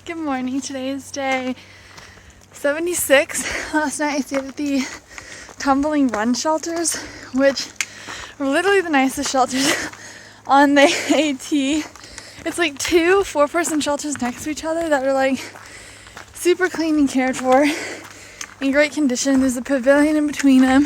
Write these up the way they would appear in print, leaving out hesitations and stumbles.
Good morning. Today is day 76. Last night I stayed at the Tumbling Run shelters, which were literally the nicest shelters on the AT. It's like two 4-person shelters next to each other that are like super clean and cared for, in great condition. There's a pavilion in between them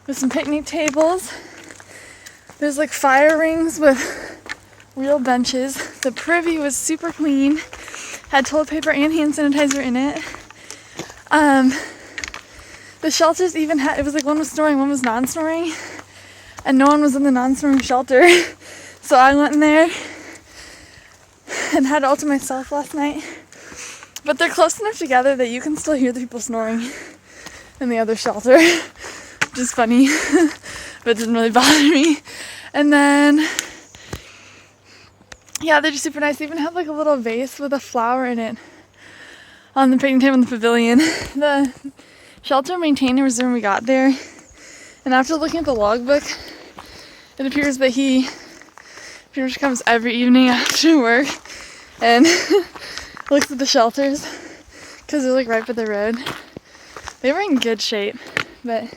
with some picnic tables. There's like fire rings with real benches. The privy was super clean, had toilet paper and hand sanitizer in it. The shelters even had, it was like one was snoring, one was non-snoring, and no one was in the non-snoring shelter. So I went in there and had it all to myself last night. But they're close enough together that you can still hear the people snoring in the other shelter, which is funny, but it didn't really bother me. And then, yeah, they're just super nice. They even have like a little vase with a flower in it on the picnic table in the pavilion. The shelter maintainer was there when we got there, and after looking at the logbook, it appears that he pretty much comes every evening after work and looks at the shelters because they're like right by the road. They were in good shape. But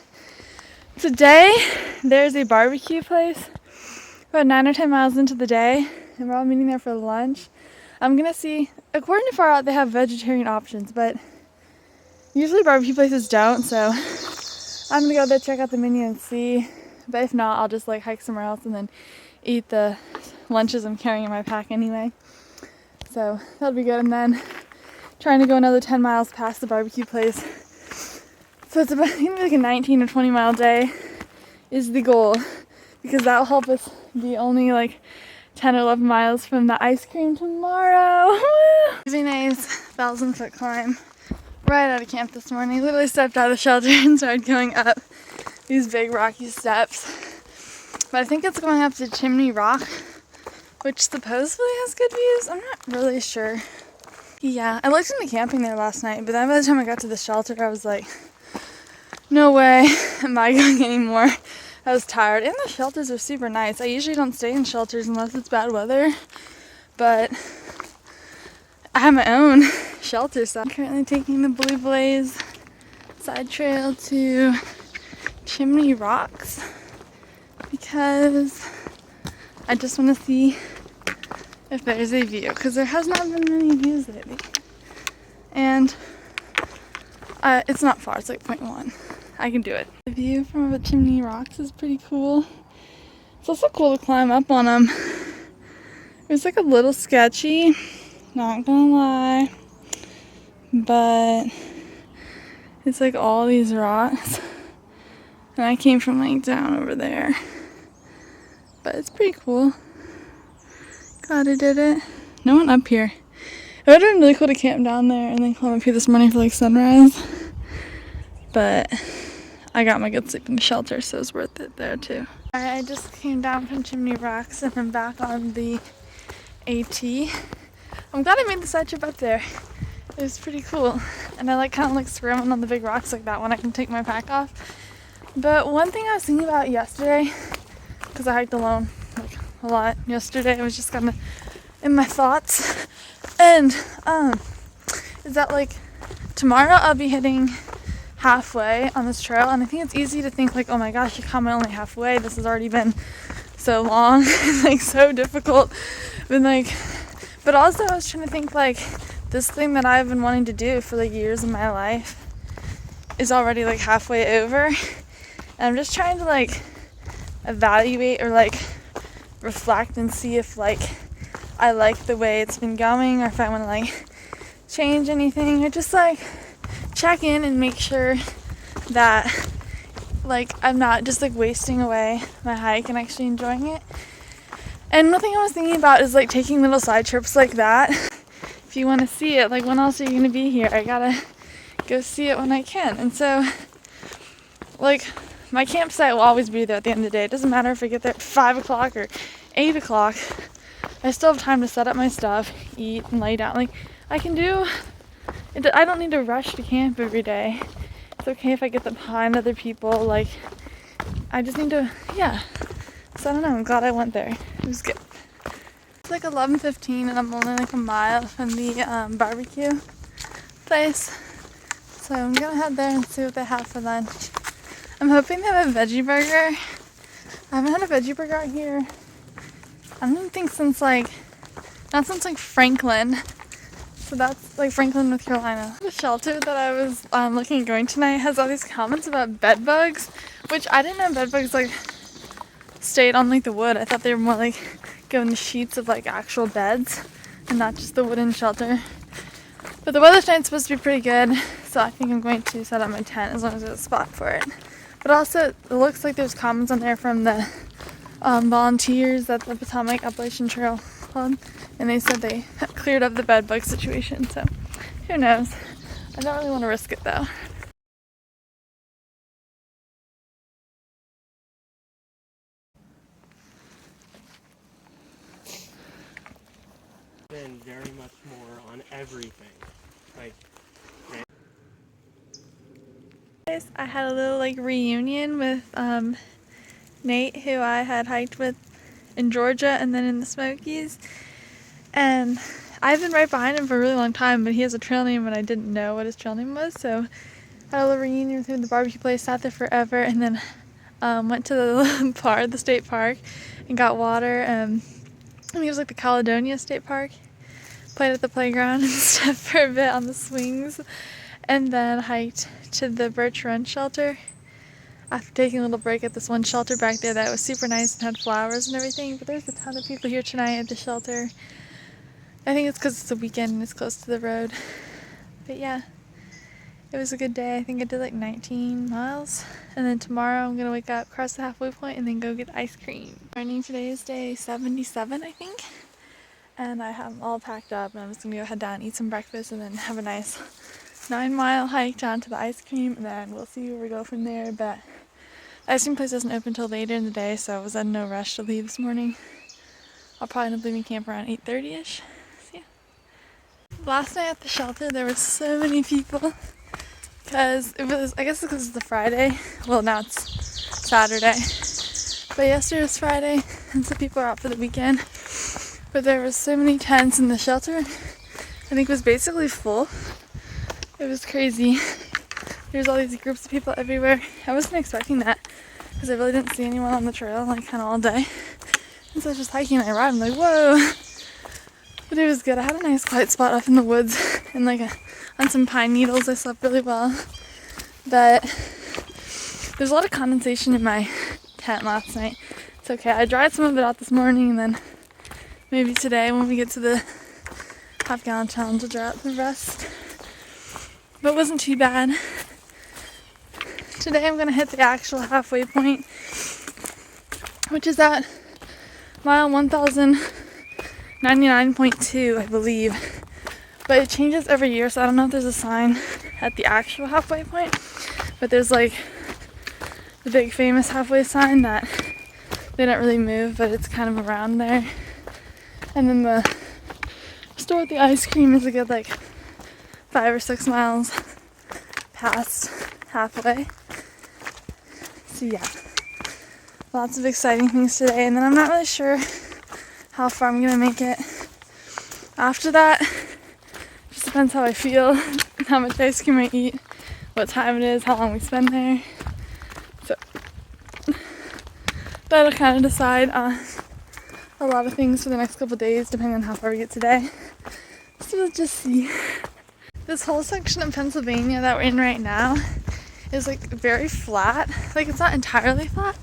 today there's a barbecue place about 9 or 10 miles into the day, and we're all meeting there for lunch. I'm gonna see, according to Far Out, they have vegetarian options, but usually barbecue places don't, so I'm gonna go there, check out the menu and see. But if not, I'll just like hike somewhere else and then eat the lunches I'm carrying in my pack anyway. So that'll be good. And then trying to go another 10 miles past the barbecue place. So it's about, I think like a 19 or 20 mile day is the goal, because that will help us be only like 10 or 11 miles from the ice cream tomorrow. Really nice 1,000-foot climb right out of camp this morning. Literally stepped out of the shelter and started going up these big rocky steps. But I think it's going up to Chimney Rock, which supposedly has good views. I'm not really sure. Yeah, I looked into camping there last night, but then by the time I got to the shelter, I was like, no way am I going anymore. I was tired, and the shelters are super nice. I usually don't stay in shelters unless it's bad weather, but I have my own shelter, so I'm currently taking the Blue Blaze side trail to Chimney Rocks because I just want to see if there's a view, because there has not been many views lately. And it's not far, it's like 0.1. I can do it. The view from the Chimney Rocks is pretty cool. It's also cool to climb up on them. It was like a little sketchy, not gonna lie, but it's like all these rocks, and I came from like down over there, but it's pretty cool. Glad I did it. No one up here. It would have been really cool to camp down there and then climb up here this morning for like sunrise, but I got my good sleep in the shelter, so it's worth it there too. Alright, I just came down from Chimney Rocks and I'm back on the AT. I'm glad I made the side trip up there. It was pretty cool. And I like kind of like scrambling on the big rocks like that when I can take my pack off. But one thing I was thinking about yesterday, because I hiked alone like a lot yesterday, I was just kind of in my thoughts. And is that like tomorrow I'll be hitting halfway on this trail, and I think it's easy to think like, oh my gosh, you're coming only halfway, this has already been so long. It's like so difficult. But also I was trying to think like, this thing that I've been wanting to do for like years in my life is already like halfway over, and I'm just trying to like evaluate or like reflect and see if like I like the way it's been going, or if I want to like change anything, or just like check in and make sure that like I'm not just like wasting away my hike and actually enjoying it. And one thing I was thinking about is like taking little side trips like that. If you want to see it, like when else are you going to be here? I gotta go see it when I can. And so like my campsite will always be there at the end of the day. It doesn't matter if I get there at 5 o'clock or 8 o'clock. I still have time to set up my stuff, eat, and lay down. Like I can do it. I don't need to rush to camp every day. It's okay if I get behind other people. Like I just need to, yeah. So I don't know, I'm glad I went there. It was good. It's like 11:15 and I'm only like a mile from the barbecue place. So I'm gonna head there and see what they have for lunch. I'm hoping they have a veggie burger. I haven't had a veggie burger out here, I don't think since like, not since like Franklin. So that's like Franklin, North Carolina. The shelter that I was looking at going tonight has all these comments about bed bugs, which I didn't know bed bugs like stayed on like the wood. I thought they were more like going to sheets of like actual beds and not just the wooden shelter. But the weather tonight's supposed to be pretty good, so I think I'm going to set up my tent as long as there's a spot for it. But also, it looks like there's comments on there from the volunteers at the Potomac Appalachian Trail Club, and they said they cleared up the bed bug situation, so who knows. I don't really want to risk it though. Been very much more on everything. Like, I had a little like reunion with Nate, who I had hiked with in Georgia and then in the Smokies, and I've been right behind him for a really long time, but he has a trail name and I didn't know what his trail name was, so I had a little reunion with him at the barbecue place, sat there forever, and then went to the park, the state park, and got water. I think it was like the Caledonia State Park. Played at the playground and stepped for a bit on the swings, and then hiked to the Birch Run shelter after taking a little break at this one shelter back there that was super nice and had flowers and everything. But there's a ton of people here tonight at the shelter. I think it's because it's a weekend and it's close to the road. But yeah, it was a good day. I think I did like 19 miles. And then tomorrow I'm gonna wake up, cross the halfway point, and then go get ice cream. Morning, today is day 77, I think. And I have them all packed up, and I'm just gonna go head down, eat some breakfast, and then have a nice 9-mile hike down to the ice cream, and then we'll see where we go from there. But the ice cream place doesn't open until later in the day, so I was in no rush to leave this morning. I'll probably end up leaving camp around 8:30ish. So yeah. Last night at the shelter there were so many people because it was, I guess it's because it's the Friday. Well, now it's Saturday, but yesterday was Friday, and so people are out for the weekend. But there were so many tents in the shelter. I think it was basically full. It was crazy. There's all these groups of people everywhere. I wasn't expecting that because I really didn't see anyone on the trail like kind of all day. And so I was just hiking and I arrived. I'm like, whoa. But it was good. I had a nice quiet spot up in the woods and like on some pine needles. I slept really well. But there's a lot of condensation in my tent last night. It's okay. I dried some of it out this morning, and then maybe today when we get to the half-gallon challenge we'll dry out the rest. But it wasn't too bad. Today I'm going to hit the actual halfway point, which is at mile 1099.2, I believe. But it changes every year, so I don't know if there's a sign at the actual halfway point. But there's like the big famous halfway sign that they don't really move, but it's kind of around there. And then the store with the ice cream is a good like 5 or 6 miles past halfway. So yeah, lots of exciting things today, and then I'm not really sure how far I'm gonna make it after that. Just depends how I feel, how much ice cream I eat, what time it is, how long we spend there. So that'll kind of decide on a lot of things for the next couple days, depending on how far we get today. So we'll just see. This whole section of Pennsylvania that we're in right now is like very flat. Like it's not entirely flat,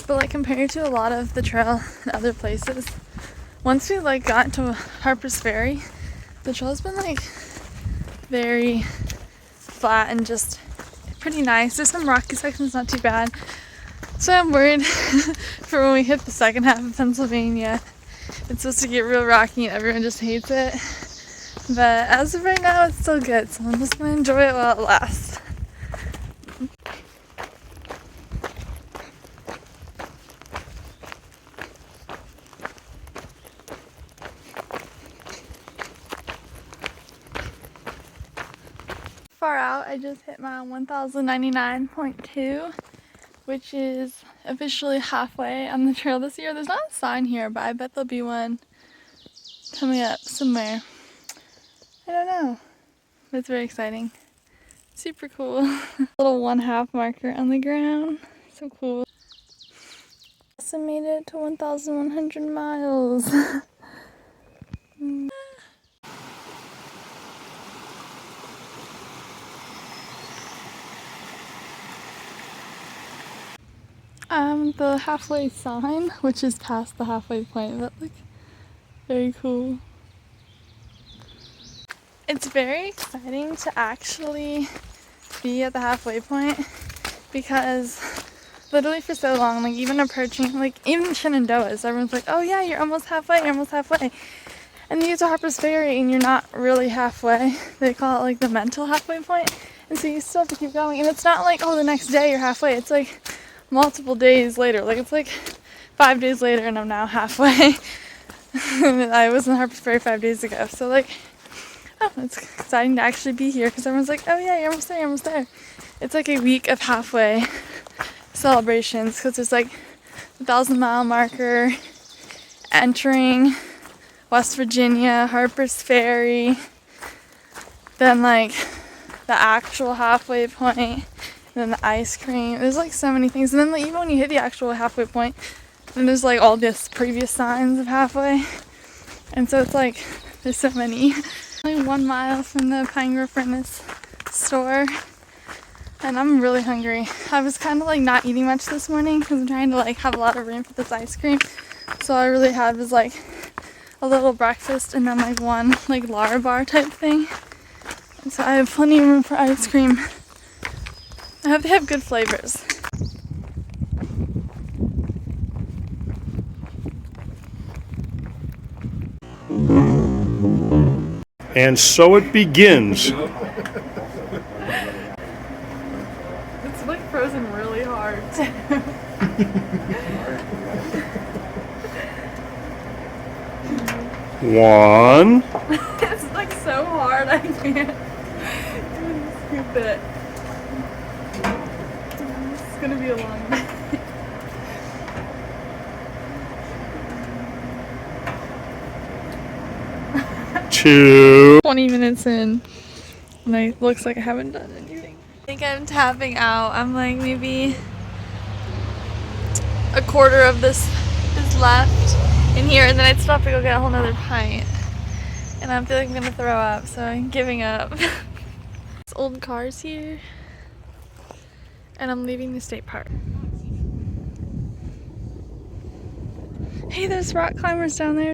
but like compared to a lot of the trail in other places, once we like got to Harper's Ferry, the trail's been like very flat and just pretty nice. There's some rocky sections, not too bad. So I'm worried for when we hit the second half of Pennsylvania. It's supposed to get real rocky and everyone just hates it. But as of right now, it's still good, so I'm just gonna enjoy it while it lasts. Far out, I just hit mile 1099.2, which is officially halfway on the trail this year. There's not a sign here, but I bet there'll be one coming up somewhere. I don't know. But it's very exciting. Super cool. Little 1/2 marker on the ground. So cool. Also made it to 1,100 miles. The halfway sign, which is past the halfway point, but like very cool. It's very exciting to actually be at the halfway point because literally for so long, like even approaching, like even Shenandoahs, everyone's like, oh yeah, you're almost halfway, you're almost halfway. And you get to Harper's Ferry and you're not really halfway. They call it like the mental halfway point. And so you still have to keep going. And it's not like, oh, the next day you're halfway. It's like multiple days later. Like it's like 5 days later and I'm now halfway. I was in Harper's Ferry 5 days ago. So like, oh, it's exciting to actually be here because everyone's like, oh yeah, you're almost there, you're almost there. It's like a week of halfway celebrations because there's like the 1,000-mile marker, entering West Virginia, Harper's Ferry, then like the actual halfway point, and then the ice cream. There's like so many things. And then like, even when you hit the actual halfway point, then there's like all this previous signs of halfway. And so it's like, there's so many. Only 1 mile from the Pine Grove Fitness store. And I'm really hungry. I was kind of like not eating much this morning because I'm trying to like have a lot of room for this ice cream. So all I really had was like a little breakfast and then like one like Lara bar type thing. And so I have plenty of room for ice cream. I hope they have good flavors. And so it begins. It's like frozen really hard. One, It's like so hard I can't even scoop it. It's gonna be a long day. two, 20 minutes in and it looks like I haven't done anything. I think I'm tapping out. I'm like maybe a quarter of this is left in here and then I'd stop to go get a whole nother pint. And I feel like I'm gonna throw up, so I'm giving up. There's old cars here. And I'm leaving the state park. Hey, there's rock climbers down there.